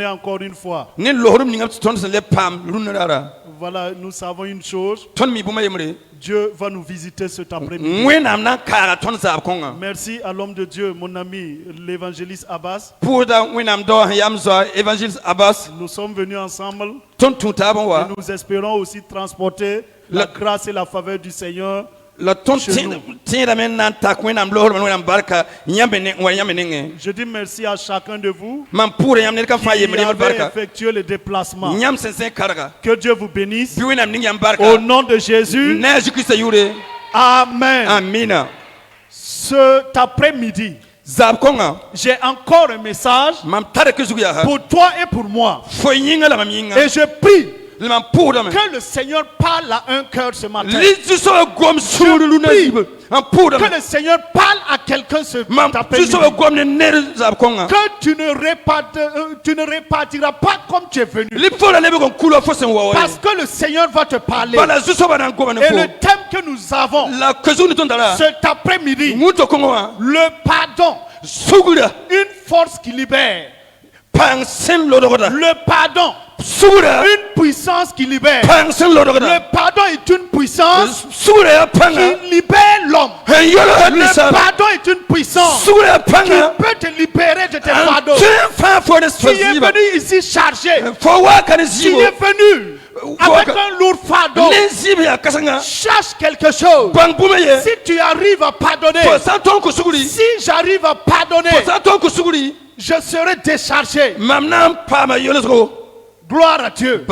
encore une fois. Voilà, nous savons une chose. Dieu va nous visiter cet après-midi. Merci à l'homme de Dieu, mon ami, l'évangéliste Abbas. Nous sommes venus ensemble et nous espérons aussi transporter la grâce et la faveur du Seigneur. Je dis merci à chacun de vous qui avez effectué le déplacement. Que Dieu vous bénisse. Au nom de Jésus. Amen. Amen. Cet après-midi, j'ai encore un message pour toi et pour moi. Et je prie que le Seigneur parle à un cœur ce matin. Que le Seigneur parle à quelqu'un ce matin. Que tu ne repartiras pas comme tu es venu. Parce que le Seigneur va te parler. Et le thème que nous avons cet après-midi, le pardon, une force qui libère. Le pardon, une puissance qui libère. Le pardon est une puissance qui libère l'homme. Le pardon est une puissance qui peut te libérer de tes fardeaux. Tu es venu ici chargé. Tu es venu avec un lourd fardeau. Cherche quelque chose. Si tu arrives à pardonner, si j'arrive à pardonner, je serai déchargé. Gloire à Dieu.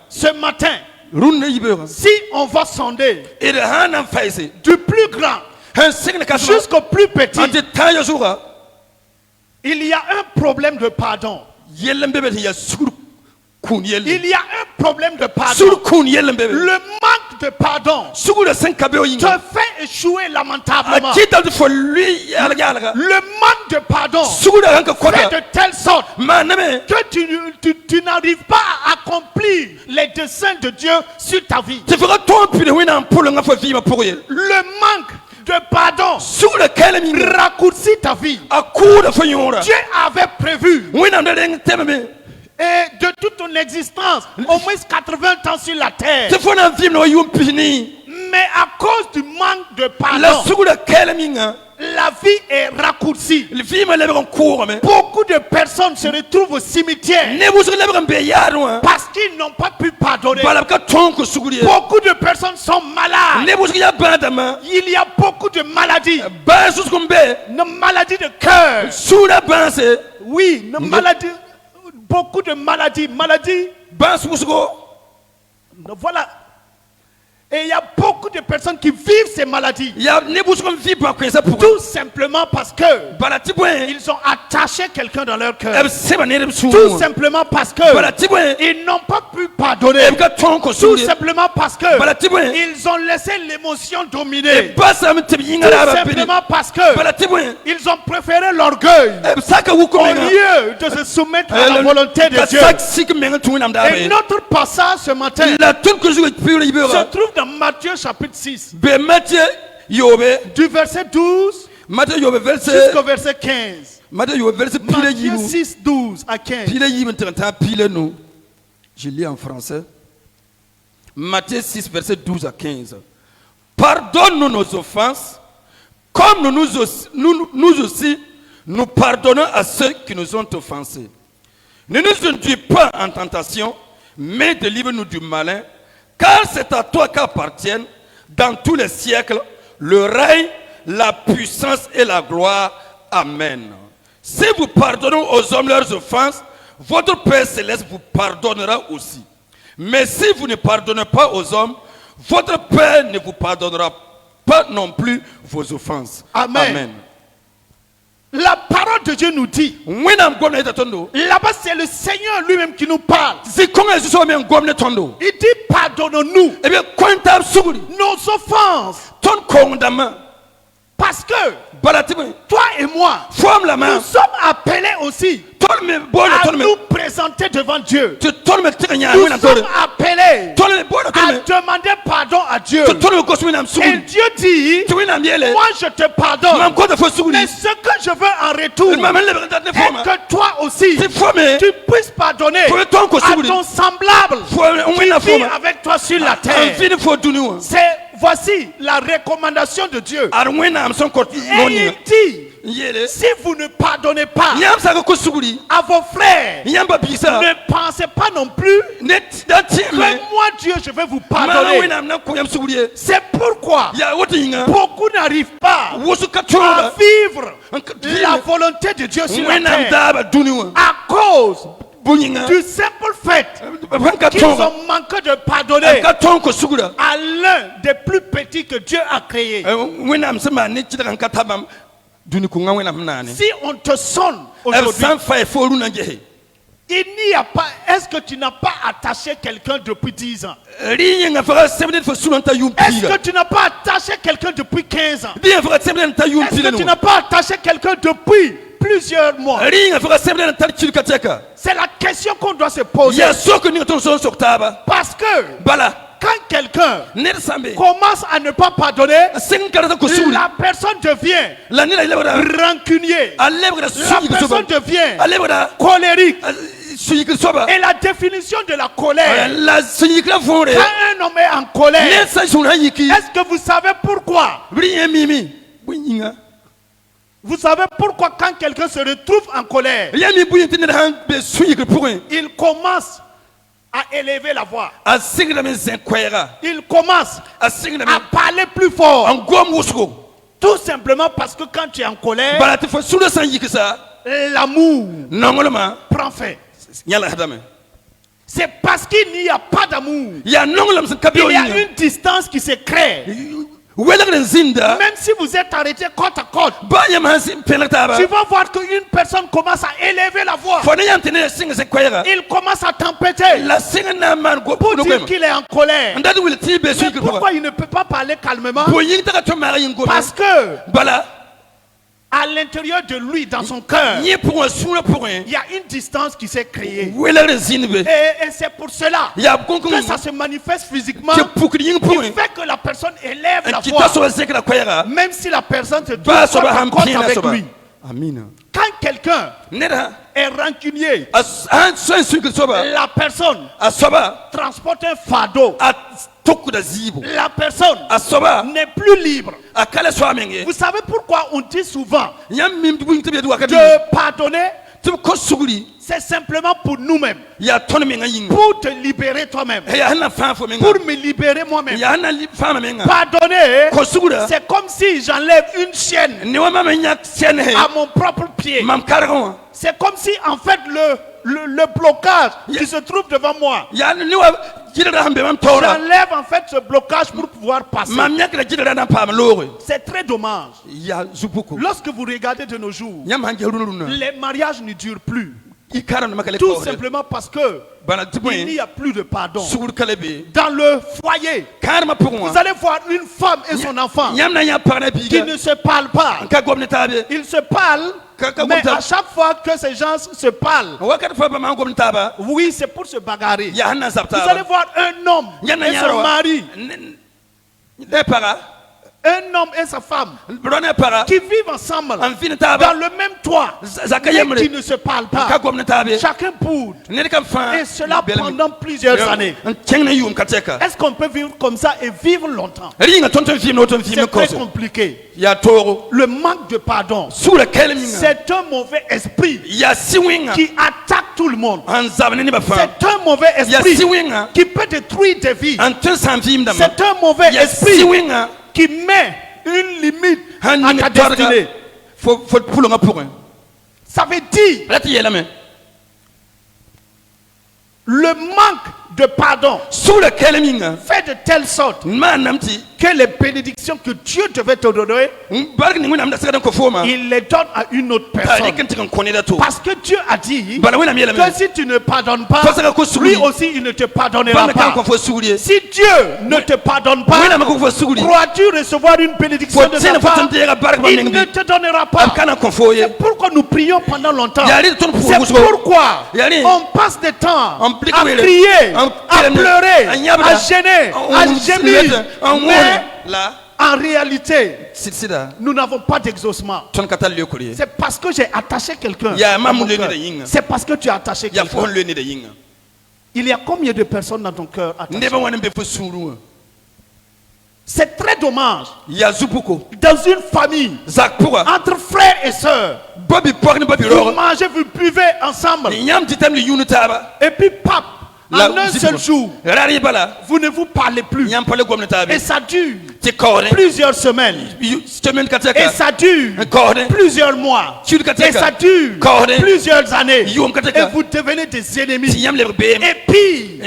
Ce matin, si on va sonder du plus grand jusqu'au plus petit, il y a un problème de pardon. Il y a un problème de pardon. Le manque de pardon te fait échouer lamentablement. Le manque de pardon fait de telle sorte que tu n'arrives pas à accomplir les desseins de Dieu sur ta vie. Le manque de pardon raccourcit ta vie. Dieu avait prévu et de toute ton existence, au moins 80 ans sur la terre. Mais à cause du manque de pardon, la vie est raccourcie. Beaucoup de personnes se retrouvent au cimetière parce qu'ils n'ont pas pu pardonner. Beaucoup de personnes sont malades. Il y a beaucoup de maladies. Une maladie de cœur. Oui, une maladie. Beaucoup de maladies. Voilà. Et il y a beaucoup de personnes qui vivent ces maladies. Tout simplement parce que ils ont attaché quelqu'un dans leur cœur. Tout simplement parce que ils n'ont pas pu pardonner. Tout simplement parce que ils ont laissé l'émotion dominer. Tout simplement parce que ils ont préféré l'orgueil au lieu de se soumettre à la volonté de Dieu. Et notre passage ce matin se trouve dans Matthieu chapitre 6. Du verset 12 jusqu'au verset 15. Matthieu 6, 12 à 15. Je lis en français. Matthieu 6, verset 12 à 15. Pardonne-nous nos offenses, comme nous aussi, nous pardonnons à ceux qui nous ont offensés. Ne nous induis pas en tentation, mais délivre-nous du malin. Car c'est à toi qu'appartiennent dans tous les siècles le règne, la puissance et la gloire. Amen. Si vous pardonnez aux hommes leurs offenses, votre Père Céleste vous pardonnera aussi. Mais si vous ne pardonnez pas aux hommes, votre Père ne vous pardonnera pas non plus vos offenses. Amen. Amen. La parole de Dieu nous dit, là-bas c'est le Seigneur lui-même qui nous parle. Il dit pardonnons-nous nos offenses. Parce que toi et moi, nous sommes appelés aussi à nous présenter présenter devant Dieu. Nous Nous sommes appelés à demander pardon à Dieu. Et Dieu dit, moi je te pardonne. Mais ce que je veux en retour est que toi aussi, tu puisses pardonner à ton semblable qui vit avec toi sur la terre. Voici la recommandation de Dieu. Et il dit, si vous ne pardonnez pas à vos frères, ne pensez pas non plus que moi Dieu je vais vous pardonner. C'est pourquoi beaucoup n'arrivent pas à vivre la volonté de Dieu sur la terre à cause du simple fait qu'ils ont manqué de pardonner à l'un des plus petits que Dieu a créé. Si on te sonne aujourd'hui, il n'y a pas. Est-ce que tu n'as pas attaché quelqu'un depuis 10 ans? Est-ce que tu n'as pas attaché quelqu'un depuis 15 ans? Est-ce que tu n'as pas attaché quelqu'un depuis plusieurs mois? C'est la question qu'on doit se poser. Parce que quand quelqu'un commence à ne pas pardonner, la personne devient rancunier. La personne devient colérique. Et la définition de la colère, quand un homme est en colère, est-ce que vous savez pourquoi? Vous savez pourquoi quand quelqu'un se retrouve en colère, il commence à élever la voix. Il commence à parler plus fort. Tout simplement parce que quand tu es en colère, l'amour prend fin. C'est parce qu'il n'y a pas d'amour. Il y a une distance qui se crée. Même si vous êtes arrêté côte à côte, tu vas voir qu'une personne commence à élever la voix. Il commence à tempêter pour dire qu'il est en colère. Mais pourquoi il ne peut pas parler calmement? Parce que à l'intérieur de lui, dans son cœur, il y a une distance qui s'est créée. Et c'est pour cela que ça se manifeste physiquement. Il fait que la personne élève la voix, même si la personne se trouve en compte avec lui. Quand quelqu'un est rancunier, la personne transporte un fardeau. La personne n'est plus libre. Vous savez pourquoi on dit souvent de pardonner? C'est simplement pour nous-mêmes, pour te libérer toi-même, pour me libérer moi-même. Pardonner, c'est comme si j'enlève une chaîne à mon propre pied. C'est comme si en fait le blocage qui se trouve devant moi, j'enlève en fait ce blocage pour pouvoir passer. C'est très dommage. Lorsque vous regardez de nos jours, les mariages ne durent plus. Tout simplement parce que il n'y a plus de pardon. Dans le foyer, vous allez voir une femme et son enfant qui ne se parlent pas. Ils se parlent, mais à chaque fois que ces gens se parlent, oui, c'est pour se bagarrer. Vous allez voir un homme et son mari, un homme et sa femme qui vivent ensemble dans le même toit, mais qui ne se parlent pas. Chacun boude. Et cela pendant plusieurs années. Est-ce qu'on peut vivre comme ça et vivre longtemps? C'est très compliqué. Le manque de pardon, c'est un mauvais esprit qui attaque tout le monde. C'est un mauvais esprit qui peut détruire des vies. C'est un mauvais esprit qui met une limite à ta destinée. Ça veut dire le manque de pardon fait de telle sorte que les bénédictions que Dieu devait te donner, il les donne à une autre personne. Parce que Dieu a dit que si tu ne pardonnes pas, lui aussi il ne te pardonnera pas. Si Dieu ne te pardonne pas, crois-tu recevoir une bénédiction de sa part? Il ne te donnera pas. C'est pourquoi nous prions pendant longtemps. C'est pourquoi on passe des temps à crier, à pleurer, à gêner, à gémir. Mais en réalité, nous n'avons pas d'exaucement. C'est parce que j'ai attaché quelqu'un. C'est parce que tu as attaché quelqu'un. Il y a combien de personnes dans ton cœur attachées? C'est très dommage. Dans une famille, entre frères et sœurs, vous mangez, vous buvez ensemble. Et puis, pape, en un seul jour, vous ne vous parlez plus. Et ça dure plusieurs semaines. Et ça dure plusieurs mois. Et ça dure plusieurs années. Et vous devenez des ennemis. Et puis,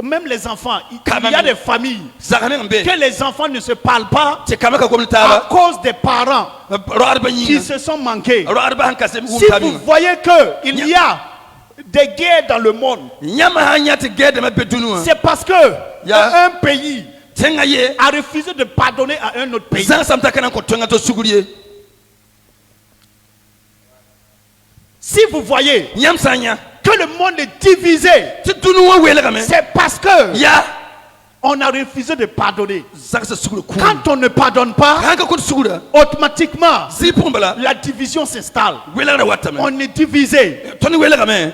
même les enfants, il y a des familles que les enfants ne se parlent pas à cause des parents qui se sont manqués. Si vous voyez qu'il y a des guerres dans le monde, c'est parce que un pays a refusé de pardonner à un autre pays. Si vous voyez que le monde est divisé, c'est parce que on a refusé de pardonner. Quand on ne pardonne pas, automatiquement, la division s'installe. On est divisé.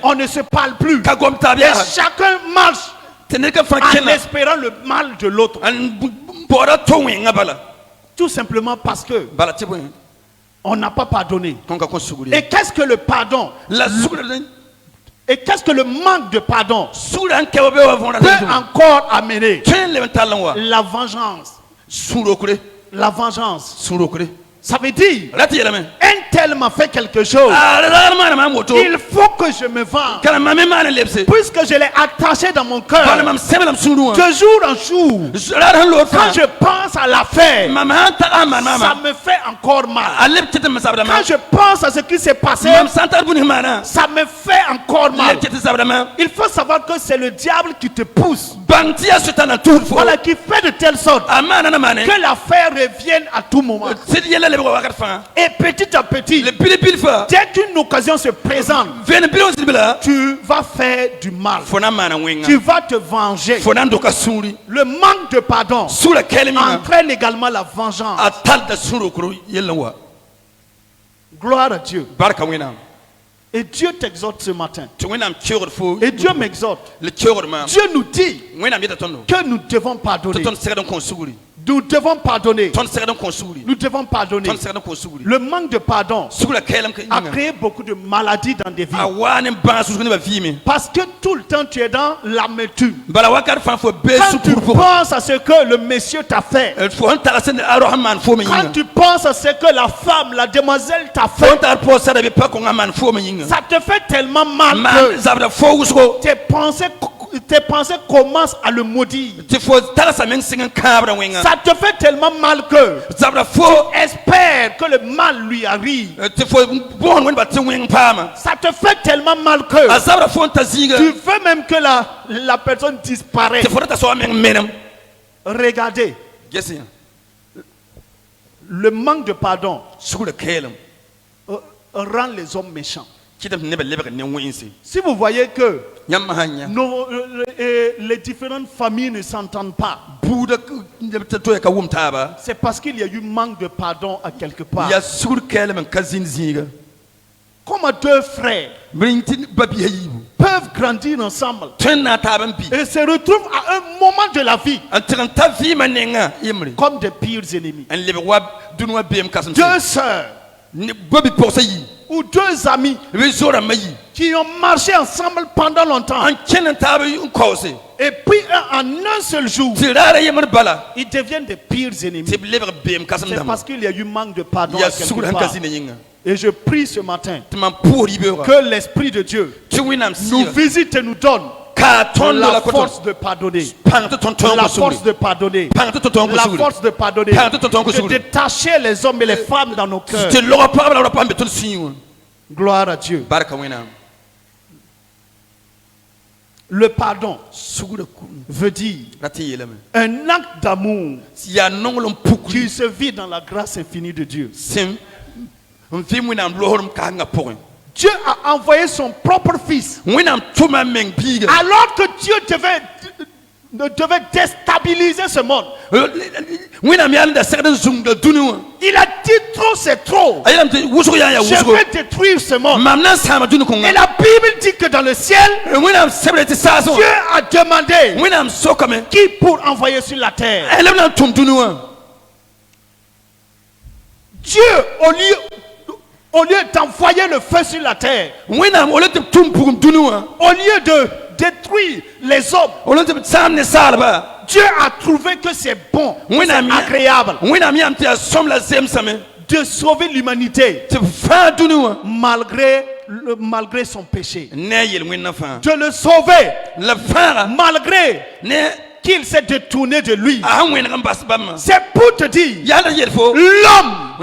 On ne se parle plus. Et chacun marche en espérant le mal de l'autre. Tout simplement parce que on n'a pas pardonné. Et qu'est-ce que le pardon? Et qu'est-ce que le manque de pardon peut encore amener? La vengeance. La vengeance. Ça veut dire, un tel m'a fait quelque chose. Il faut que je me venge. Puisque je l'ai attaché dans mon cœur. De jour en jour, quand je pense à l'affaire, ça me fait encore mal. Quand je pense à ce qui s'est passé, ça me fait encore mal. Il faut savoir que c'est le diable qui te pousse. Voilà, qui fait de telle sorte que l'affaire revienne à tout moment. Et petit à petit, dès qu'une occasion se présente, tu vas faire du mal. Tu vas te venger. Le manque de pardon entraîne également la vengeance. Gloire à Dieu. Et Dieu t'exhorte ce matin. Et Dieu m'exhorte. Dieu nous dit que nous devons pardonner. Nous devons pardonner. Nous devons pardonner. Le manque de pardon a créé beaucoup de maladies dans des vies. Parce que tout le temps tu es dans l'amertume. Quand tu penses à ce que le monsieur t'a fait, quand tu penses à ce que la femme, la demoiselle t'a fait, ça te fait tellement mal que tes pensées commencent à le maudire. Ça te fait tellement mal que tu espères que le mal lui arrive. Ça te fait tellement mal que tu veux même que la personne disparaisse. Regardez. Le manque de pardon rend les hommes méchants. Si vous voyez que les différentes familles ne s'entendent pas, c'est parce qu'il y a eu manque de pardon à quelque part. Comment deux frères peuvent grandir ensemble et se retrouvent à un moment de la vie comme des pires ennemis. Deux sœurs ou deux amis qui ont marché ensemble pendant longtemps, et puis en un seul jour ils deviennent des pires ennemis. C'est parce qu'il y a eu manque de pardon à quelque part. Et je prie ce matin que l'Esprit de Dieu nous visite et nous donne la force de pardonner. La force de pardonner. La force de pardonner. De détacher les hommes et les femmes dans nos cœurs. Gloire à Dieu. Le pardon veut dire un acte d'amour qui se vit dans la grâce infinie de Dieu. Dieu a envoyé son propre fils. Alors que Dieu devait déstabiliser ce monde. Il a dit trop, c'est trop. Je vais détruire ce monde. Et la Bible dit que dans le ciel, Dieu a demandé qui pour envoyer sur la terre. Dieu, au lieu d'envoyer le feu sur la terre, au lieu de détruire les hommes, Dieu a trouvé que c'est bon, c'est agréable de sauver l'humanité malgré son péché. De le sauver malgré qu'il s'est détourné de lui. C'est pour te dire, l'homme,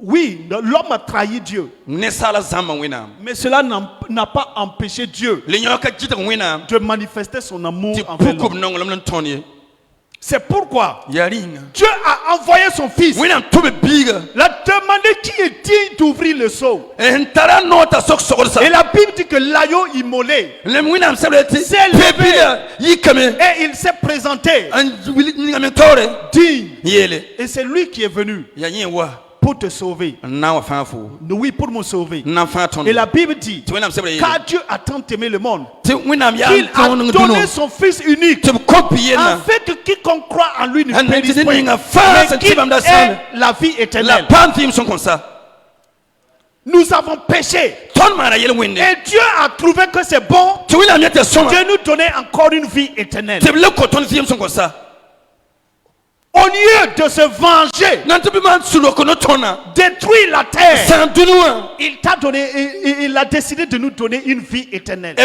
oui, l'homme a trahi Dieu. Mais cela n'a pas empêché Dieu de manifester son amour envers l'homme. C'est pourquoi Dieu a envoyé son fils. Il a demandé qui est digne d'ouvrir le seau. Et la Bible dit que l'agneau immolé s'est levé et il s'est présenté digne. Et c'est lui qui est venu pour te sauver. Oui, pour me sauver. Et la Bible dit, car Dieu a tant aimé le monde qu'il a donné son fils unique afin que quiconque croit en lui ne périsse point, mais qu'il ait la vie éternelle. Nous avons péché et Dieu a trouvé que c'est bon de nous donner encore une vie éternelle. Au lieu de se venger, détruire la terre, il a décidé de nous donner une vie éternelle.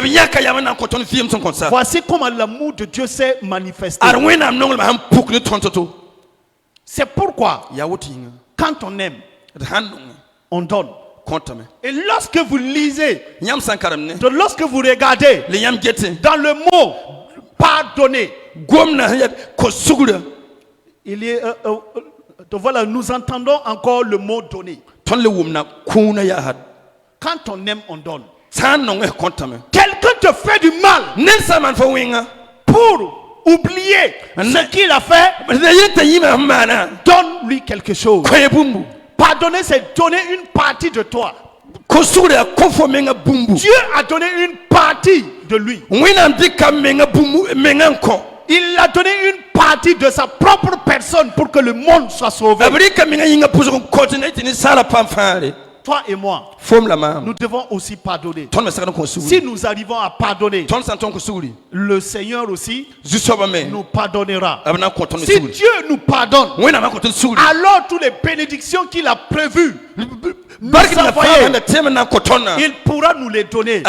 Voici comment l'amour de Dieu s'est manifesté. C'est pourquoi, quand on aime, on donne. Et lorsque vous lisez, lorsque vous regardez dans le mot pardonner, il est, voilà, nous entendons encore le mot donner. Quand on aime, on donne. Quelqu'un te fait du mal pour oublier ce qu'il a fait. Donne-lui quelque chose. Pardonner, c'est donner une partie de toi. Dieu a donné une partie de lui. Il a donné une partie de sa propre personne pour que le monde soit sauvé. Toi et moi, nous devons aussi pardonner. Si nous arrivons à pardonner, le Seigneur aussi nous pardonnera. Si Dieu nous pardonne, alors toutes les bénédictions qu'il a prévues, il pourra nous les donner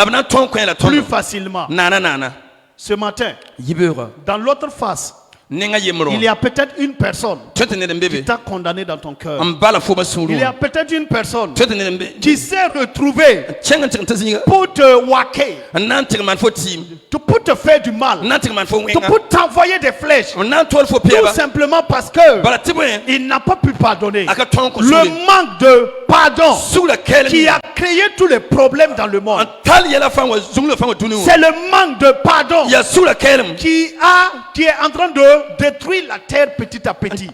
plus facilement. Ce matin, dans l'autre face, il y a peut-être une personne qui t'a condamné dans ton cœur. Il y a peut-être une personne qui s'est retrouvée pour te waquer, pour te faire du mal, pour t'envoyer des flèches, tout simplement parce que il n'a pas pu pardonner. Le manque de pardon qui a créé tous les problèmes dans le monde. C'est le manque de pardon qui est en train de détruire la terre petit à petit.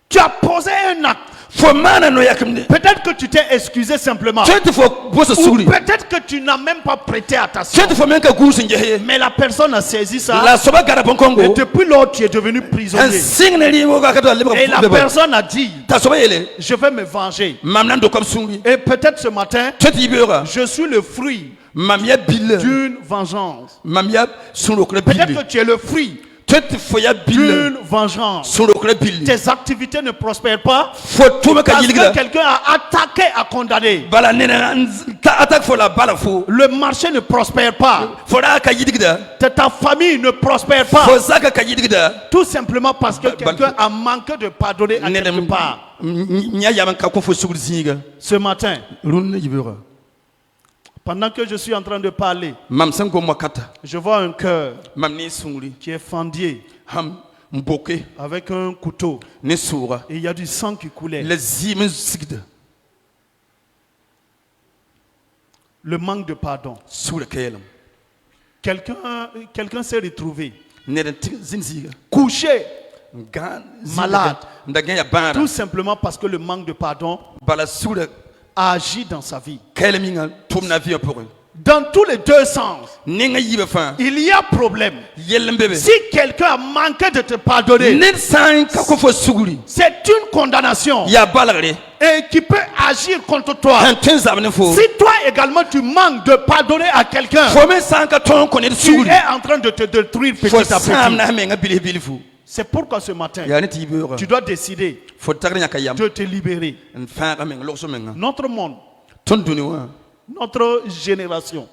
Tu as posé un acte. Peut-être que tu t'es excusé simplement. Ou peut-être que tu n'as même pas prêté attention. Mais la personne a saisi ça. Et depuis lors, tu es devenu prisonnier. Et la personne a dit, je vais me venger. Et peut-être ce matin, je suis le fruit d'une vengeance. Peut-être que tu es le fruit d'une vengeance. Tes activités ne prospèrent pas parce que quelqu'un a attaqué à condamner. Le marché ne prospère pas. Ta famille ne prospère pas. Tout simplement parce que quelqu'un a manqué de pardonner à quelque part. Ce matin, pendant que je suis en train de parler, je vois un cœur qui est fendu avec un couteau. Et il y a du sang qui coulait. Le manque de pardon. Quelqu'un s'est retrouvé couché, malade, tout simplement parce que le manque de pardon a agi dans sa vie. Dans tous les deux sens, il y a problème. Si quelqu'un a manqué de te pardonner, c'est une condamnation et qui peut agir contre toi. Si toi également tu manques de pardonner à quelqu'un, tu es en train de te détruire petit à petit. C'est pourquoi ce matin, tu dois décider de te libérer. Notre monde, notre génération,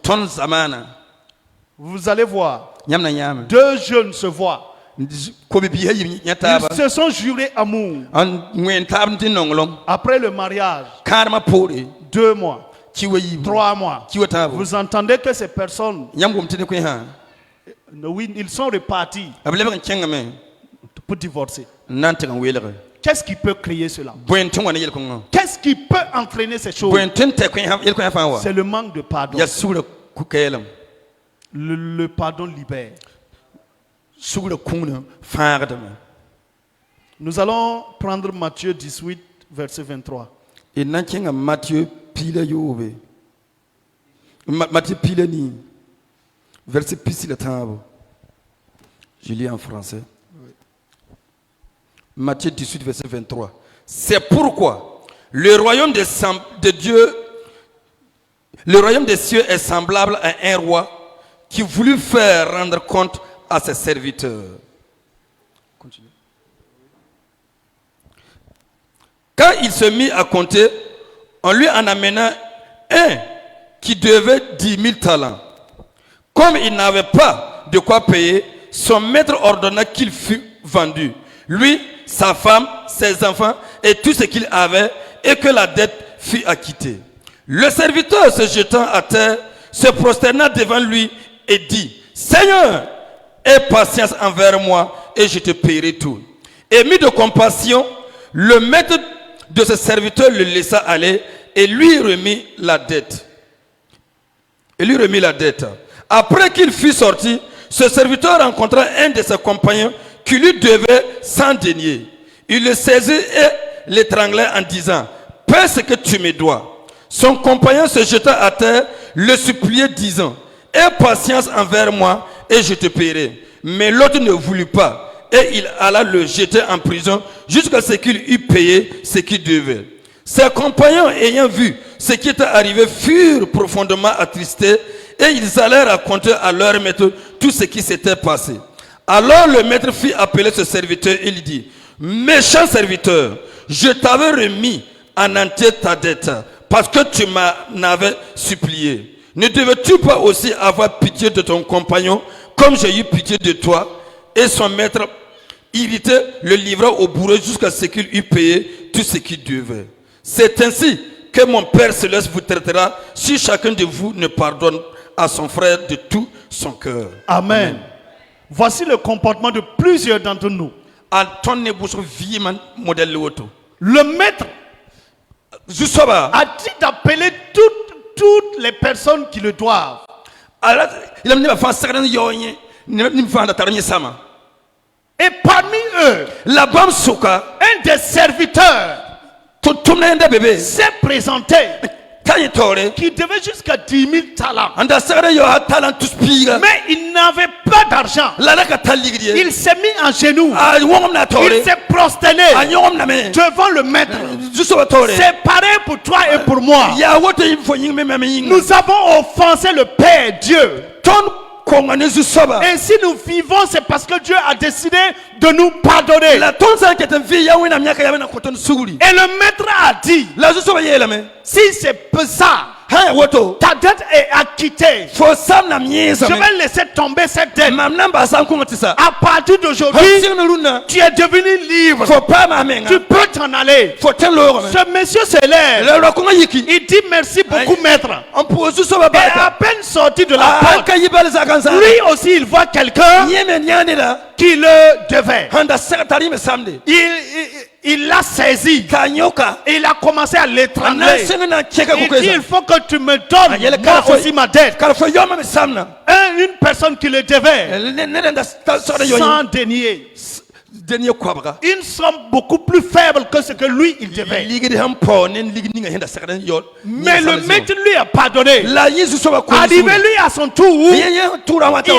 vous allez voir, deux jeunes se voient. Ils se sont jurés amour. Après le mariage, 2 mois, 3 mois, vous entendez que ces personnes, oui, ils sont repartis pour divorcer. Qu'est-ce qui peut créer cela? Qu'est-ce qui peut entraîner ces choses? C'est le manque de pardon. Le pardon libère. Nous allons prendre Matthieu 18, verset 23. Matthieu Pileni, verset piscine. Je lis en français. Matthieu 18, verset 23. C'est pourquoi le royaume de Dieu, le royaume des cieux est semblable à un roi qui voulut faire rendre compte à ses serviteurs. Continue. Quand il se mit à compter, on lui en amena un qui devait 10 000 talents. Comme il n'avait pas de quoi payer, son maître ordonna qu'il fût vendu, lui, sa femme, ses enfants et tout ce qu'il avait, et que la dette fût acquittée. Le serviteur, se jetant à terre, se prosterna devant lui et dit: Seigneur, aie patience envers moi et je te paierai tout. Ému de compassion, le maître de ce serviteur le laissa aller et lui remit la dette. Après qu'il fut sorti, ce serviteur rencontra un de ses compagnons qui lui devait 100 deniers. Il le saisit et l'étranglait en disant: paie ce que tu me dois. Son compagnon se jeta à terre, le suppliait, disant: aie patience envers moi et je te paierai. Mais l'autre ne voulut pas, et il alla le jeter en prison jusqu'à ce qu'il eût payé ce qu'il devait. Ses compagnons, ayant vu ce qui était arrivé, furent profondément attristés, et ils allèrent raconter à leur maître tout ce qui s'était passé. Alors le maître fit appeler ce serviteur et lui dit: méchant serviteur, je t'avais remis en entier ta dette parce que tu m'en avais supplié. Ne devais-tu pas aussi avoir pitié de ton compagnon comme j'ai eu pitié de toi? Et son maître, irrité, le livra au bourreau jusqu'à ce qu'il eût payé tout ce qu'il devait. C'est ainsi que mon Père Céleste vous traitera si chacun de vous ne pardonne à son frère de tout son cœur. Amen. Voici le comportement de plusieurs d'entre nous. Le maître a dit d'appeler toutes les personnes qui le doivent. Et parmi eux, un des serviteurs s'est présenté, qui devait jusqu'à 10 000 talents. Mais il n'avait pas d'argent. Il s'est mis en genoux. Il s'est prosterné devant le maître. C'est pareil pour toi et pour moi. Nous avons offensé le Père Dieu. Et si nous vivons, c'est parce que Dieu a décidé de nous pardonner. Et le maître a dit, si c'est ça, ta dette est acquittée, je vais laisser tomber cette dette. À partir d'aujourd'hui, tu es devenu libre. Tu peux t'en aller. Ce monsieur se lève. Il dit merci beaucoup, maître. Et à peine sorti de la porte, lui aussi il voit quelqu'un qui le devait. Il l'a saisi et il a commencé à l'étrangler. Il dit, il faut que tu me donnes moi aussi ma dette. Une personne qui le devait, sans denier, une somme beaucoup plus faible que ce que lui il devait. Mais le maître lui a pardonné. Arrivé lui à son tour, il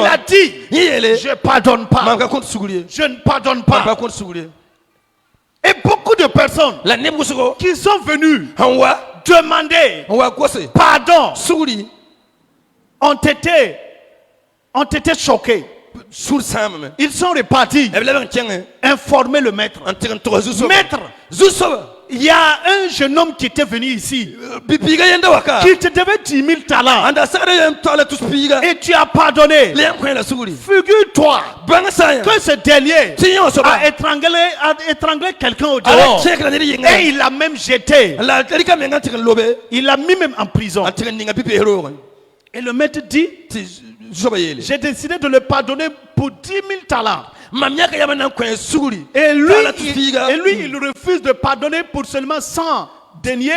a dit, je pardonne pas. Je ne pardonne pas. Et beaucoup de personnes qui sont venues demander pardon ont été choqués. Ils sont repartis informer le maître. Maître, il y a un jeune homme qui était venu ici, qui te devait 10 000 talents, et tu as pardonné. Figure-toi que ce dernier a étranglé quelqu'un au dehors, et il l'a même jeté. Il l'a mis même en prison. Et le maître dit, j'ai décidé de le pardonner pour 10 000 talents. Et lui, il refuse de pardonner pour seulement 100 deniers.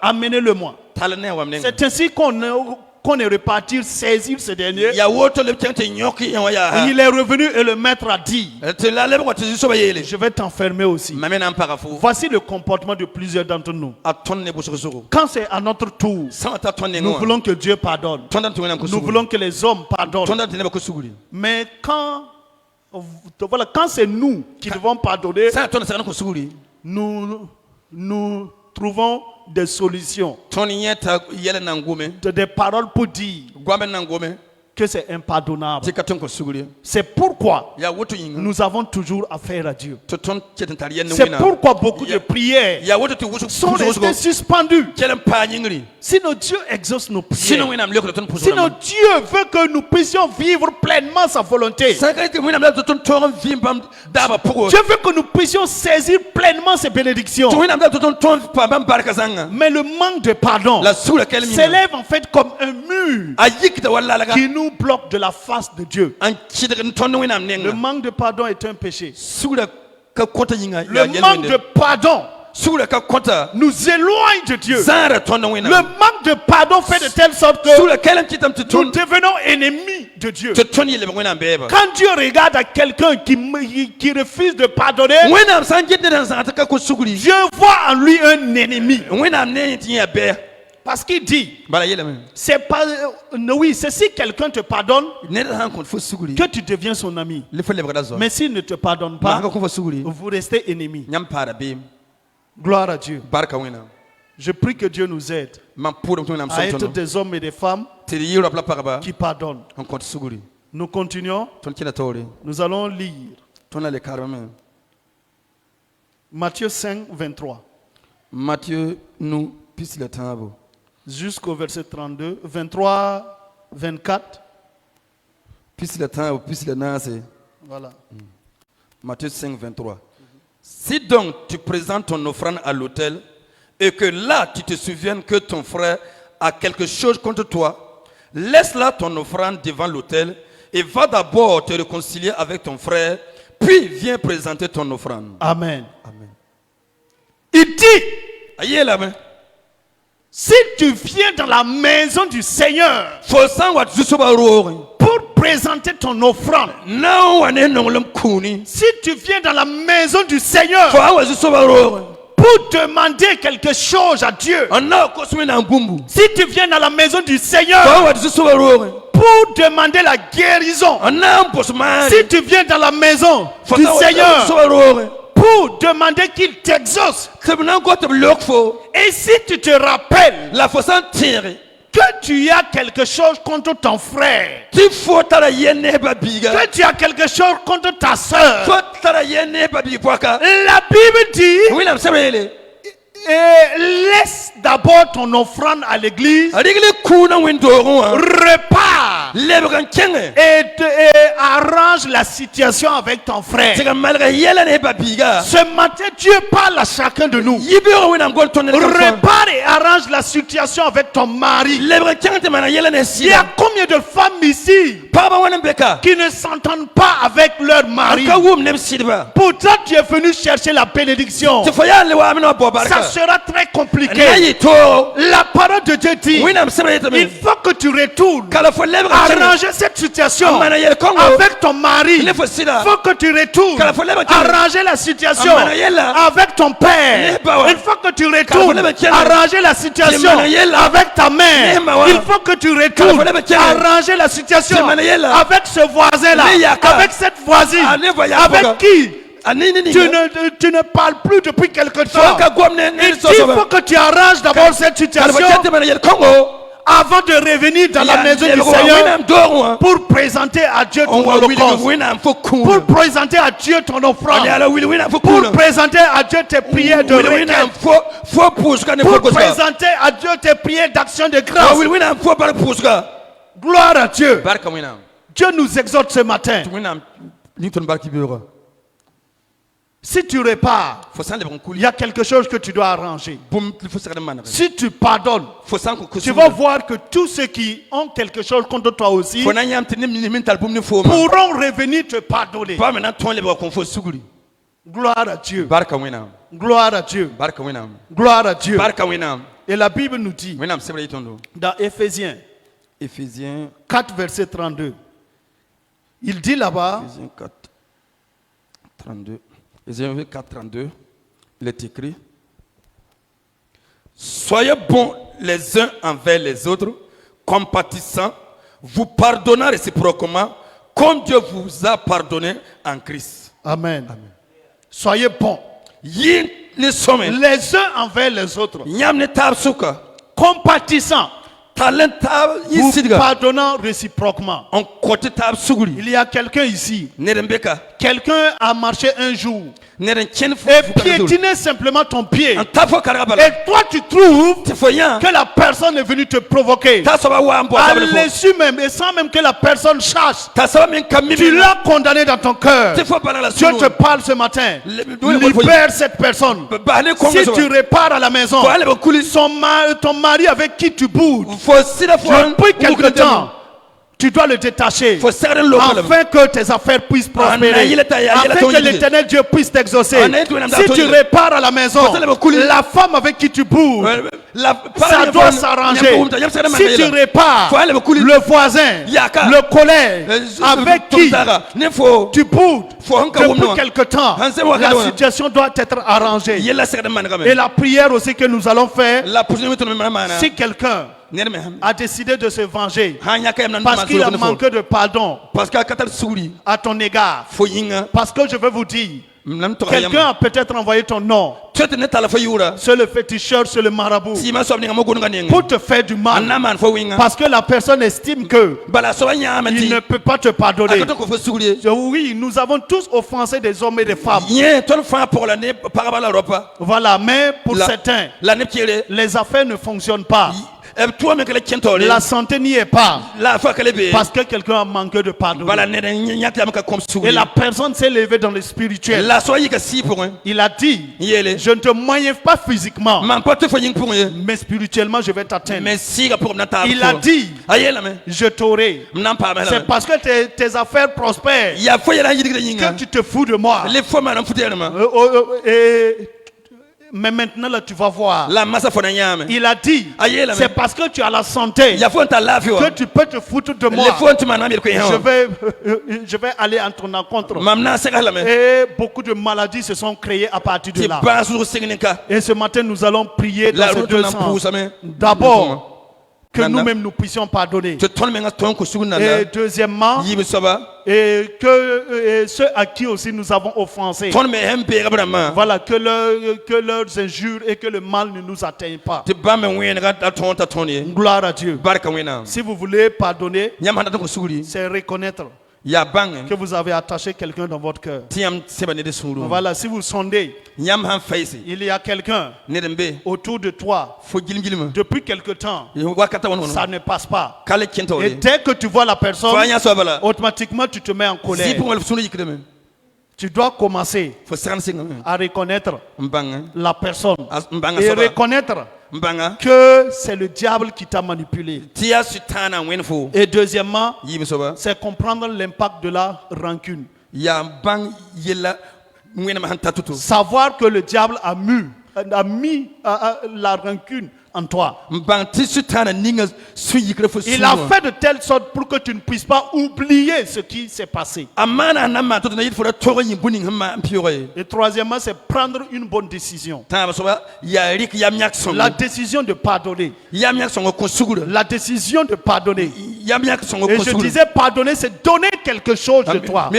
Amenez-le-moi. C'est ainsi qu'on est reparti saisir ce dernier. Il est revenu et le maître a dit, je vais t'enfermer aussi. Voici le comportement de plusieurs d'entre nous. Quand c'est à notre tour, nous voulons que Dieu pardonne. Nous voulons que les hommes pardonnent. Mais quand c'est nous qui devons pardonner, nous trouvons des solutions, des paroles pour dire que c'est impardonnable. C'est pourquoi nous avons toujours affaire à Dieu. C'est pourquoi beaucoup de prières sont restées suspendues. Sinon Dieu exauce nos prières. Sinon Dieu veut que nous puissions vivre pleinement sa volonté. Dieu veut que nous puissions saisir pleinement ses bénédictions. Mais le manque de pardon s'élève en fait comme un mur qui nous bloque de la face de Dieu. Le manque de pardon est un péché. Le manque de pardon nous éloigne de Dieu. Le manque de pardon fait de telle sorte que nous devenons ennemis de Dieu. Quand Dieu regarde à quelqu'un qui refuse de pardonner, Dieu voit en lui un ennemi. Parce qu'il dit, c'est pas, oui, c'est si quelqu'un te pardonne que tu deviens son ami. Mais s'il ne te pardonne pas, vous restez ennemis. Gloire à Dieu. Je prie que Dieu nous aide à être des hommes et des femmes qui pardonnent. Nous continuons. Nous allons lire Matthieu 5, 23. Matthieu nous pisse le temps. Jusqu'au verset 32, 23, 24. Voilà. Matthieu 5, 23. Si donc tu présentes ton offrande à l'autel et que là tu te souviennes que ton frère a quelque chose contre toi, laisse là ton offrande devant l'autel et va d'abord te réconcilier avec ton frère, puis viens présenter ton offrande. Amen. Amen. Il dit, amen. Si tu viens dans la maison du Seigneur pour présenter ton offrande, si tu viens dans la maison du Seigneur pour demander quelque chose à Dieu, si tu viens dans la maison du Seigneur pour demander la guérison, si tu viens dans la maison du Seigneur pour demander qu'il t'exauce, et si tu te rappelles que tu as quelque chose contre ton frère, ti fo tara yene ba biga que tu as quelque chose contre ta soeur, fo tara yene ba bi poaka la Bible dit, wi nam sabele laisse d'abord ton offrande à l'église, adigli kuna windoro repars lebekan kenge et arrange la situation avec ton frère. tiga malga yela ne ba biga Ce matin, Dieu parle à chacun de nous. yibero wi nam gon tonne Repare et arrange la situation avec ton mari. lebekan kenge te mana yela ne Il y a sida combien de femmes ici paba wana beka qui ne s'entendent pas avec leur mari? ka wum ne sidba Pourtant, tu es venu chercher la bénédiction. te foya le wa amina bo baraka Ça sera très compliqué. nayi to La parole de Dieu dit, wi nam sabele te il faut que tu retournes kala fo lebekan arranger cette situation amana yel kongo avec ton mari. ne fo sida Il faut que tu retournes arranger la situation avec ton père. Il faut que tu retournes arranger la situation avec ta mère. Il faut que tu retournes arranger la situation avec ce voisin-là, avec cette voisine, avec qui tu ne parles plus depuis quelque temps. Il faut que tu arranges d'abord cette situation avant de revenir dans la maison du Seigneur pour présenter à Dieu ton holocauste, pour présenter à Dieu ton offrande, pour présenter à Dieu tes prières de requête, pour présenter à Dieu tes prières d'action de grâce. Gloire à Dieu. Dieu nous exhorte ce matin. Si tu répares, il y a quelque chose que tu dois arranger. Si tu pardonnes, tu vas voir que tous ceux qui ont quelque chose contre toi aussi pourront revenir te pardonner. Gloire à Dieu. Gloire à Dieu. Gloire à Dieu. Et la Bible nous dit dans Éphésiens 4, verset 32, il dit là-bas, Éphésiens 4, 32, il est écrit: soyez bons les uns envers les autres, compatissants, vous pardonnant réciproquement, comme Dieu vous a pardonné en Christ. Amen. Soyez bons les uns envers les autres, compatissants, vous pardonnant réciproquement. Il y a quelqu'un ici. Quelqu'un a marché un jour et piétiné simplement ton pied. Et toi tu trouves que la personne est venue te provoquer. À l'insu même, et sans même que la personne cherche, tu l'as condamné dans ton cœur. Dieu te parle ce matin. Libère cette personne. Si tu repars à la maison, ton mari avec qui tu boudes, depuis quelque temps, tu dois le détacher afin que tes affaires puissent prospérer, afin que l'Éternel Dieu puisse t'exaucer. Si tu repars à la maison, la femme avec qui tu boudes, ça doit s'arranger. Si tu repars, le voisin, le collègue avec qui tu boudes depuis quelque temps, la situation doit être arrangée. Et la prière aussi que nous allons faire, si quelqu'un a décidé de se venger parce qu'il a manqué de pardon à ton égard, parce que je veux vous dire, quelqu'un a peut-être envoyé ton nom sur le féticheur, sur le marabout, pour te faire du mal, parce que la personne estime que il ne peut pas te pardonner. Oui, nous avons tous offensé des hommes et des femmes. Voilà, mais pour certains, les affaires ne fonctionnent pas. La santé n'y est pas parce que quelqu'un a manqué de pardon. Et la personne s'est levée dans le spirituel. Il a dit, je ne te moyenne pas physiquement, mais spirituellement je vais t'atteindre. Il a dit, je t'aurai. C'est parce que tes affaires prospèrent que tu te fous de moi. Mais maintenant là tu vas voir. Il a dit, c'est parce que tu as la santé que tu peux te foutre de moi. Je vais aller en ton encontre. Et beaucoup de maladies se sont créées à partir de là. Et ce matin nous allons prier dans ces deux sens. D'abord, que nous-mêmes nous puissions pardonner. Et deuxièmement, et que ceux à qui aussi nous avons offensés, voilà, que leurs injures et que le mal ne nous atteignent pas. Gloire à Dieu. Si vous voulez pardonner, c'est reconnaître que vous avez attaché quelqu'un dans votre cœur. Voilà, si vous sondez, il y a quelqu'un autour de toi depuis quelque temps, ça ne passe pas. Et dès que tu vois la personne, automatiquement tu te mets en colère. Tu dois commencer à reconnaître la personne et reconnaître que c'est le diable qui t'a manipulé. Et deuxièmement, c'est comprendre l'impact de la rancune. Savoir que le diable a mis la rancune en toi. Il a fait de telle sorte pour que tu ne puisses pas oublier ce qui s'est passé. Et troisièmement, c'est prendre une bonne décision. La décision de pardonner. La décision de pardonner. Et je disais, pardonner, c'est donner quelque chose de toi.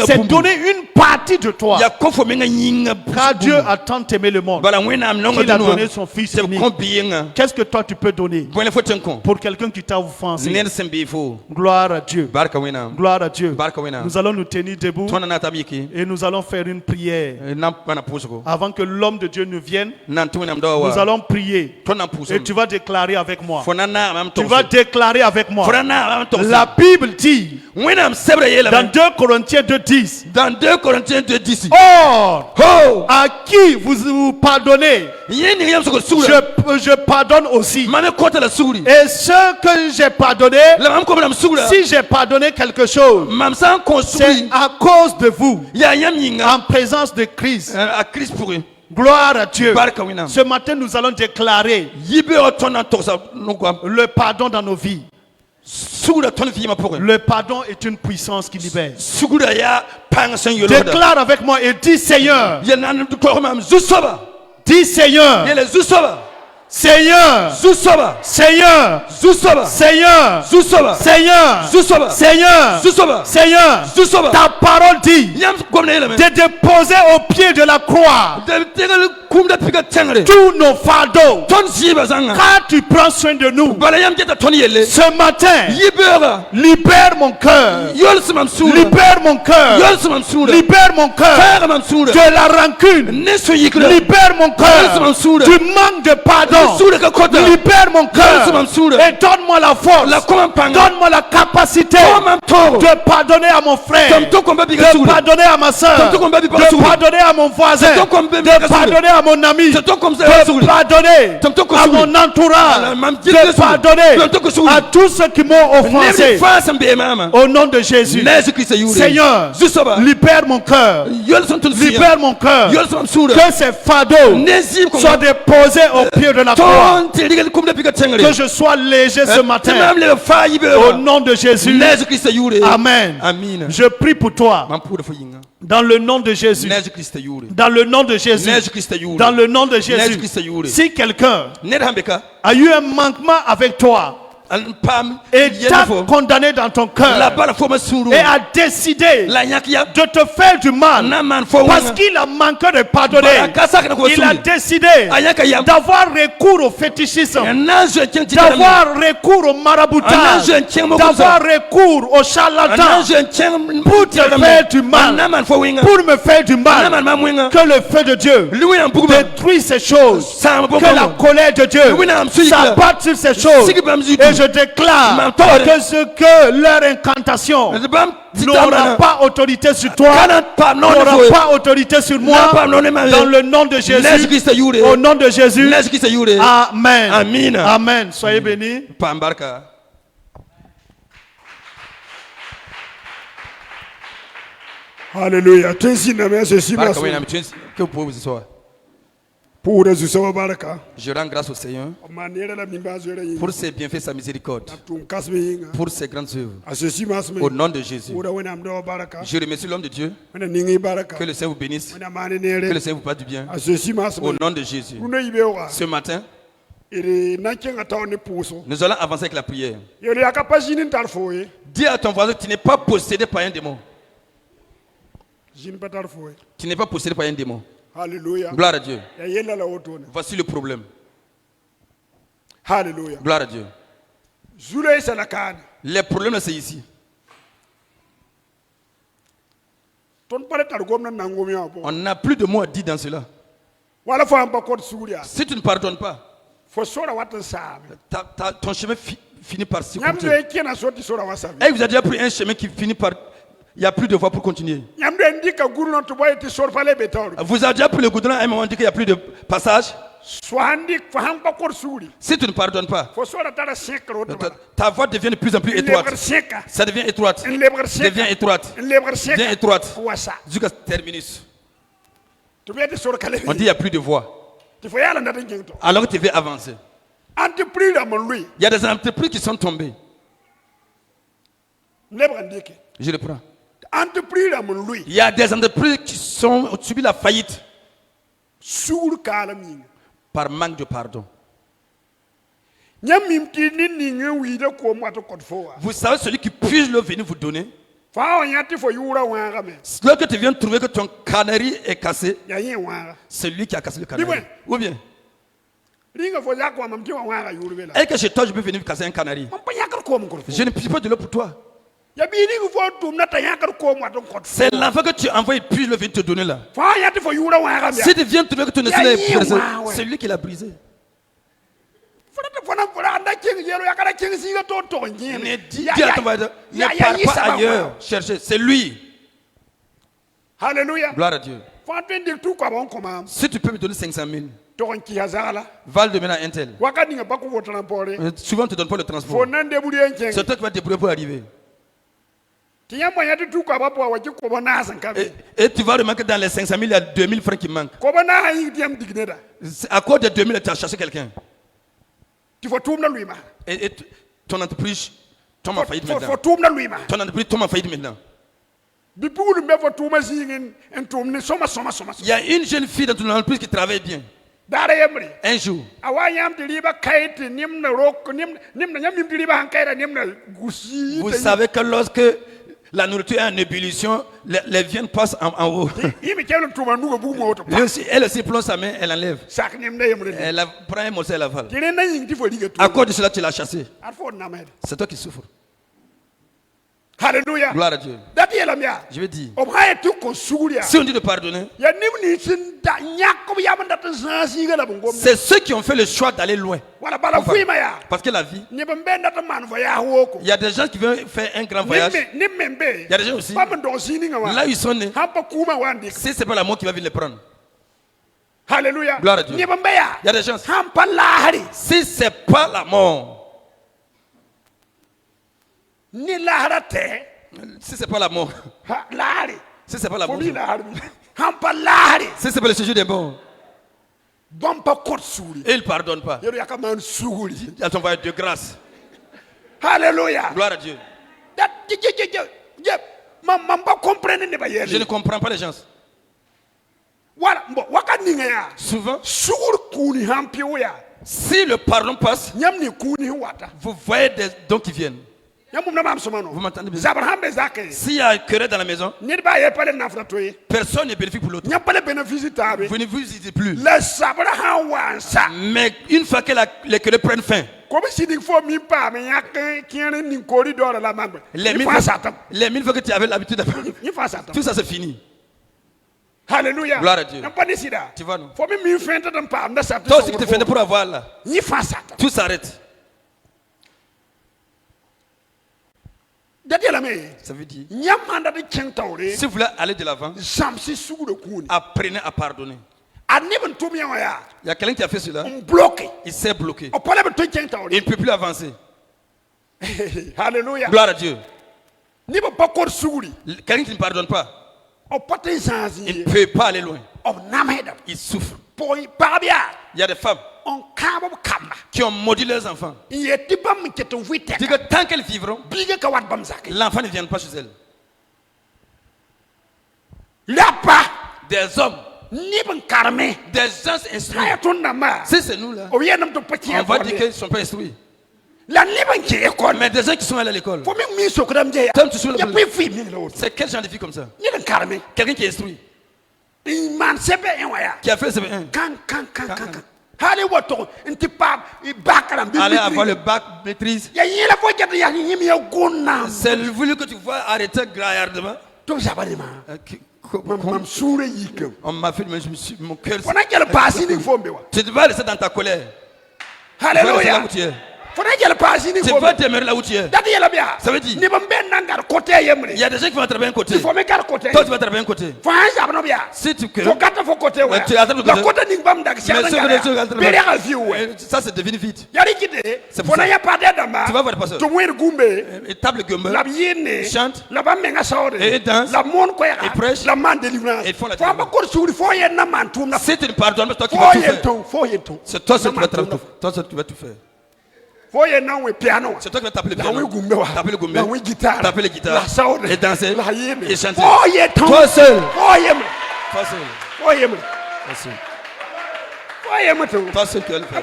C'est donner une partie de toi. Car Dieu a tant aimé le monde qu'il a donné son Fils unique. Qu'est-ce que toi tu peux donner pour quelqu'un qui t'a offensé? Gloire à Dieu. Gloire à Dieu. Nous allons nous tenir debout et nous allons faire une prière. Avant que l'homme de Dieu ne vienne, nous allons prier. Et tu vas déclarer avec moi. Tu vas déclarer avec moi. La Bible dit dans 2 Corinthiens 2:10. Or, à qui vous pardonnez, je pardonne aussi. Et ce que j'ai pardonné, si j'ai pardonné quelque chose, c'est à cause de vous, en présence de Christ. Gloire à Dieu. Ce matin, nous allons déclarer le pardon dans nos vies. Le pardon est une puissance qui libère. Déclare avec moi et dis Seigneur. Dis Seigneur. Seigneur, Seigneur, Seigneur, Seigneur, ta parole dit de déposer au pied de la croix tous nos fardeaux, car tu prends soin de nous. Ce matin, libère mon cœur, libère mon cœur, libère mon cœur de la rancune, libère mon cœur du manque de pardon. Libère mon cœur et donne-moi la force, donne-moi la capacité de pardonner à mon frère, de pardonner à ma soeur, de pardonner à mon voisin, de pardonner à mon ami, de pardonner à mon entourage, de pardonner à tous ceux qui m'ont offensé. Au nom de Jésus, Seigneur, libère mon cœur, libère mon cœur, que ces fardeaux soient déposés au pied de la croix. Que je sois léger ce matin. Au nom de Jésus. Amen. Je prie pour toi. Dans le nom de Jésus. Dans le nom de Jésus. Dans le nom de Jésus. Si quelqu'un a eu un manquement avec toi et t'a condamné dans ton cœur et a décidé de te faire du mal parce qu'il a manqué de pardonner, il a décidé d'avoir recours au fétichisme, d'avoir recours au maraboutage, d'avoir recours au charlatan pour te faire du mal, pour me faire du mal. Que le feu de Dieu détruise ces choses, que la colère de Dieu s'abatte sur ces choses. Et je déclare que leur incantation n'aura pas autorité sur toi, n'aura pas autorité sur moi, dans le nom de Jésus, au nom de Jésus. Amen. Amen. Soyez bénis. Alléluia. Je rends grâce au Seigneur pour ses bienfaits, sa miséricorde, pour ses grandes œuvres. Au nom de Jésus, je remercie l'homme de Dieu. Que le Seigneur vous bénisse. Que le Seigneur vous fasse du bien. Au nom de Jésus. Ce matin, Nous allons avancer avec la prière. Dis à ton voisin que tu n'es pas possédé par un démon. Tu n'es pas possédé par un démon. Alléluia. Gloire à Dieu. Voici le problème. Alléluia. Gloire à Dieu. Les problèmes, c'est ici. On n'a plus de mots à dire dans cela. Si tu ne pardonnes pas, ton chemin finit par se conclure. Et vous avez déjà pris un chemin qui finit par... Il n'y a plus de voie pour continuer. Vous avez déjà pris le goudron à un moment dit qu'il n'y a plus de passage. Si tu ne pardonnes pas, ta voie devient de plus en plus étroite. Ça devient étroite. Devient étroite. Devient étroite. Jusqu'à terminus. On dit qu'il n'y a plus de voie. Alors que tu veux avancer. Il y a des entreprises qui sont tombées. Je le prends. Il y a des entreprises qui ont subi la faillite par manque de pardon. Vous savez, celui qui puisse le venir vous donner, lorsque tu viens de trouver que ton canari est cassé, c'est lui qui a cassé le canari. Ou bien, est-ce que chez toi je peux venir casser un canari? Je ne puis pas de l'eau pour toi. C'est l'enfant que tu envoies et puis le venir te donner là. Si tu viens trouver que tu ne sais pas, c'est lui qui l'a brisé. Ne dis à ton voisin, ne parle pas ailleurs. Cherchez, c'est lui. Alléluia. Gloire à Dieu. Si tu peux me donner 500 000, va le demander à un tel. Souvent, on ne te donne pas le transport. C'est toi qui vas te débrouiller pour arriver. Et tu vas remarquer que dans les 500 000, il y a 2 000 francs qui manquent. À cause de 2 000, tu as cherché quelqu'un. Et ton entreprise tombe en faillite maintenant. Ton entreprise tombe en faillite maintenant. Il y a une jeune fille dans ton entreprise qui travaille bien. Un jour, vous savez que lorsque la nourriture est en ébullition, les viandes passent en haut. Elle aussi plonge sa main, elle enlève. Elle prend un morceau, elle avale. À cause de cela, tu l'as chassé. C'est toi qui souffres. Alléluia. Gloire à Dieu. Je vais dire, si on dit de pardonner, c'est ceux qui ont fait le choix d'aller loin. Parce que la vie, il y a des gens qui veulent faire un grand voyage. Il y a des gens aussi, là où ils sont nés, si ce n'est pas l'amour qui va venir les prendre. Alléluia. Gloire à Dieu. Il y a des gens, si ce n'est pas la mort, si c'est pas la mort, si c'est pas la mort, si c'est pas le sujet des morts, et il ne pardonne pas. Il a t'envoyé de grâce. Alléluia. Gloire à Dieu. Je ne comprends pas les gens. Souvent, si le pardon passe, vous voyez des dons qui viennent. Vous m'entendez bien? S'il y a un querelle dans la maison, personne n'est bénéfique pour l'autre. Vous ne vous visitez plus. Mais une fois que les querelles prennent fin, les 1000 fois que tu avais l'habitude de tout ça c'est fini. Alléluia. Gloire à Dieu. Tu vois, non? Toi aussi que tu fais pour avoir là, tout s'arrête. Ça veut dire, si vous voulez aller de l'avant, apprenez à pardonner. Il y a quelqu'un qui a fait cela, il s'est bloqué. Il ne peut plus avancer. Alléluia. Gloire à Dieu. Quelqu'un qui ne pardonne pas, il ne peut pas aller loin. Il souffre. Il y a des femmes qui ont maudit leurs enfants. Dit que tant qu'elles vivront, l'enfant ne viendra pas chez elles. Des hommes Des gens instruits. Si c'est nous là, on va dire qu'ils ne sont pas instruits. Mais des gens qui sont allés à l'école. Toi, tu suis c'est quel genre de vie comme ça? Quelqu'un qui est instruit. Qui a fait CP1. Allez avoir le bac maîtrise. C'est voulu que tu vois arrêter graillardement. On m'a fait, mais je me suis, mon cœur. Tu vas rester dans ta colère. Alléluia. Tu vas demeurer là où tu es. Ça veut dire il y a des gens qui vont travailler un côté. Toi tu vas travailler un côté. Si tu veux, tu attends le côté. Ça c'est devenu vite. C'est pour ça. Tu vas voir le pasteur. Et table gomme. Chante. Et danse. Et prêche. Et font la délivrance. Si tu ne pardonnes pas, toi qui vas tout faire. C'est toi seul qui vas tout faire. C'est toi qui vas taper le piano, taper le gombé, taper les guitares, et danser, et chanter. Toi seul. Toi seul. Toi seul qui vas le faire.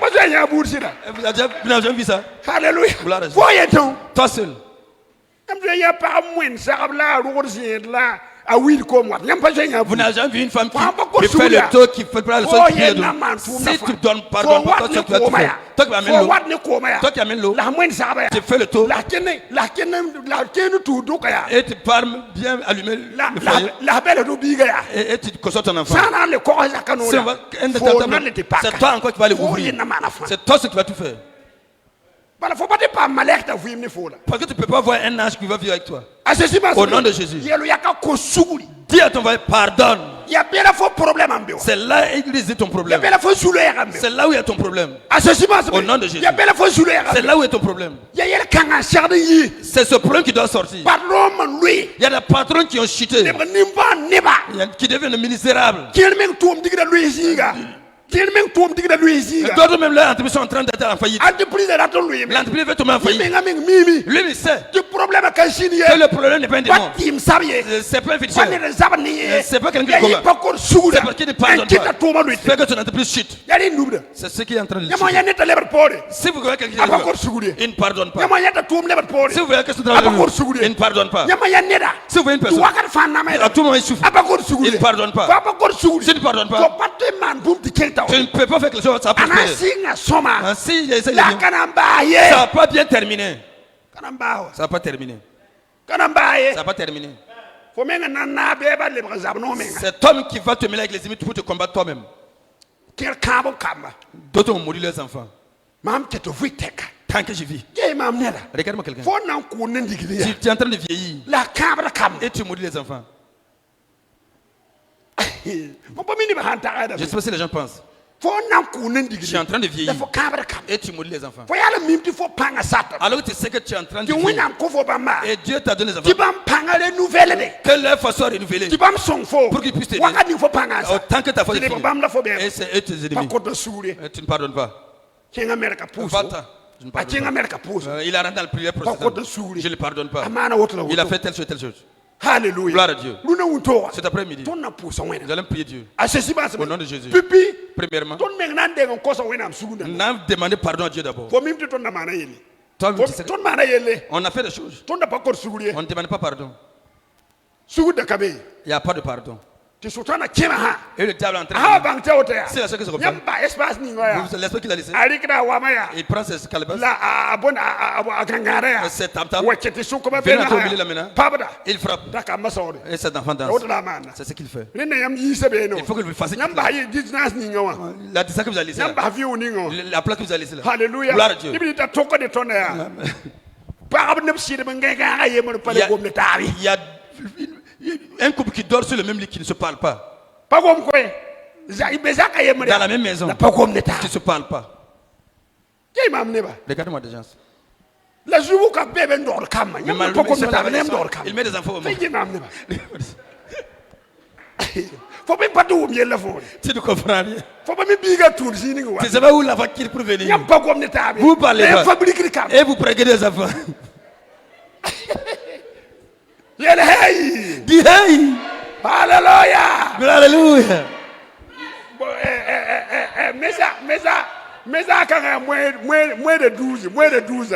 Vous avez déjà vu ça? Alléluia. Toi seul. Vous n'avez jamais vu une femme qui fait le tour, qui fait pas le sol, qui fait le dos. Si tu donnes pardon, toi tu vas tout faire. Toi qui amènes l'eau, toi qui amènes l'eau, tu fais le tour et tu parles bien allumer le foyer et tu consommes ton enfant. C'est toi encore qui vas l'ouvrir. C'est toi ce qui vas tout faire. Parce que tu ne peux pas voir un ange qui va vivre avec toi. Au nom de Jésus. Dis à ton voisin, pardonne. C'est là où il ton problème. C'est là où il y a ton problème. Au nom de Jésus. C'est là où est ton problème. C'est ce problème qui doit sortir. Il y a des patrons qui ont chuté, qui deviennent misérables. D'autres même là, l'entreprise sont en train d'être en faillite. L'entreprise veut tomber en faillite. Lui, il sait que le problème n'est pas un démon. C'est pas un féticheur. C'est pas quelqu'un qui combat. C'est parce qu'il ne pardonne pas. C'est que son entreprise chute. C'est ce qui est en train de chuter. Si vous voyez quelqu'un qui ne pardonne pas. Si vous voyez que son travail il ne pardonne pas. Si vous voyez une personne, à tout moment il souffre. Il ne pardonne pas. Si tu ne pardonnes pas, tu ne peux pas faire quelque chose, ça va prospérer. Si ça n'a pas bien terminé. Ça n'a pas terminé. Ça n'a pas terminé. Cet homme qui va te mêler avec les ennemis pour te combattre toi-même. D'autres ont mouru leurs enfants. Tant que je vis. Regarde-moi quelqu'un. Tu es en train de vieillir. Et tu mouris les enfants. Je sais pas si les gens pensent. Je suis en train de vieillir et tu mouris les enfants. Alors que tu sais que tu es en train de vieillir et Dieu t'a donné les enfants. Que leur foi soit renouvelée pour qu'ils puissent t'aider. Autant que ta foi est finie. Et c'est eux tes ennemis. Et tu ne pardonnes pas. Va-t'en. Je ne pardonne pas. Il a rentré dans le prière processus. Je ne le pardonne pas. Il a fait telle chose, telle chose. Alléluia. Gloire à Dieu. Cet après-midi, nous allons prier Dieu. Au nom de Jésus. Premièrement, n'a demandé pardon à Dieu d'abord. Toi, on a fait des choses. On ne demande pas pardon. Il n'y a pas de pardon. Et le diable est en train de... C'est la chose que je comprends. L'esprit qu'il a laissé. Il prend ses calebasses. C'est tam-tam. Viens entrer au milieu là maintenant. Il frappe. Et cet enfant danse. C'est ce qu'il fait. Il faut que vous le fassiez. La distance que vous avez laissée là. La place que vous avez laissée là. Alléluia. Gloire à Dieu. Il y a un couple qui dort sur le même lit qui ne se parle pas. Dans la même maison. Qui ne se parle pas. Regardez-moi des gens. Il met des enfants au monde. Tu ne comprends rien. Tu sais pas où la voiture pour venir. Vous parlez pas. Et vous prenez des enfants. Dis hey. Dis hey. Alléluia. Alléluia. Mais ça, quand même, moins de 12. Moins de 12.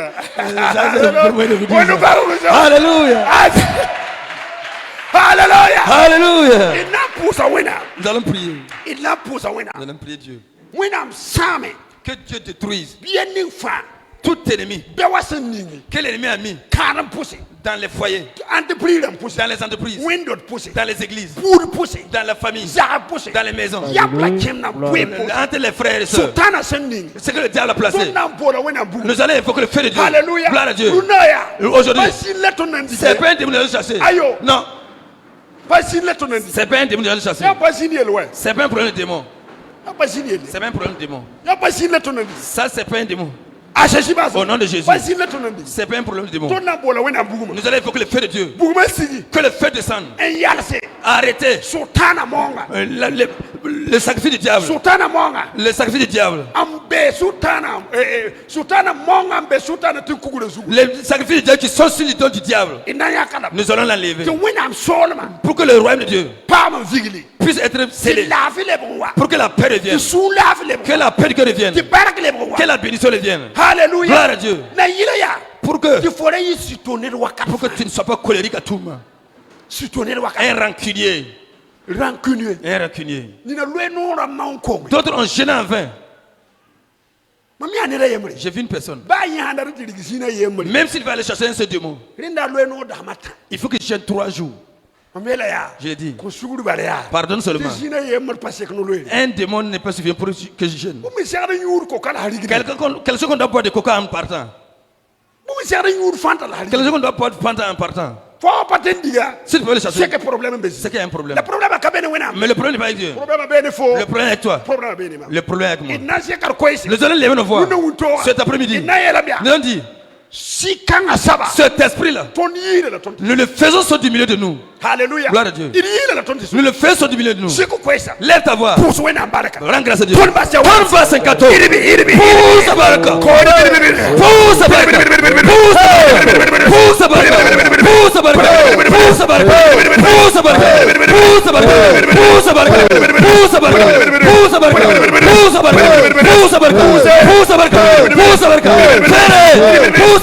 Alléluia. Alléluia. Alléluia. Il n'a pour ça, Nous allons prier. il n'a pour ça, Nous allons prier Dieu. Que Dieu détruise bien une femme. tout ennemi que l'ennemi a mis dans les foyers, dans les entreprises, dans les églises, dans la famille, dans les maisons, entre les frères et sœurs. C'est que le diable a placé. Nous allons évoquer le feu de Dieu. Alléluia. Gloire à Dieu. Aujourd'hui, c'est pas un démon de le chasser. Non. C'est pas un démon de le chasser. C'est pas un problème de démon. C'est pas un problème de démon. Ça, c'est pas un démon. Au nom de Jésus. C'est pas un problème de démon. Nous allons évoquer le feu de Dieu. Que le feu descende. Arrêtez le sacrifice du diable. Le sacrifice du diable. Les sacrifices du diable qui sont sur l'idole du diable. Nous allons l'enlever. Pour que le royaume de Dieu puisse être scellé. Pour que la paix revienne. Que la paix de Dieu revienne. Que la bénédiction revienne. Alléluia. Gloire à Dieu. Pour que tu ne sois pas colérique à tout moment. Un rancunier. Un rancunier. D'autres ont gêné en vain. J'ai vu une personne. Même s'il va aller chercher un seul démon, il faut qu'il gêne 3 jours. J'ai dit, pardonne seulement. Un démon n'est pas suffisant pour que je gêne. Quelqu'un qu'on doit boire de coca en partant. Quelqu'un qu'on doit boire de Fanta en partant. Si tu peux le chasser, c'est qu'il y a un problème. Mais le problème n'est pas avec Dieu. Le problème est avec toi. Le problème est avec moi. Nous allons lever nos voix cet après-midi. Nous allons dire, cet esprit-là, nous le faisons sortir du milieu de nous. Alléluia. Gloire à Dieu. Nous le faisons sortir du milieu de nous. Lève ta voix. Rends grâce à Dieu. Pousse sa baraka. Pousse sa baraka. Pousse sa baraka. Pousse sa baraka. Pousse sa baraka. Pousse sa baraka. Pousse sa baraka. Pousse sa baraka. Pousse sa baraka. Pousse sa baraka. Pousse sa baraka. Pousse sa baraka. Pousse sa baraka. Pousse sa baraka. Pousse sa baraka. Pousse sa baraka.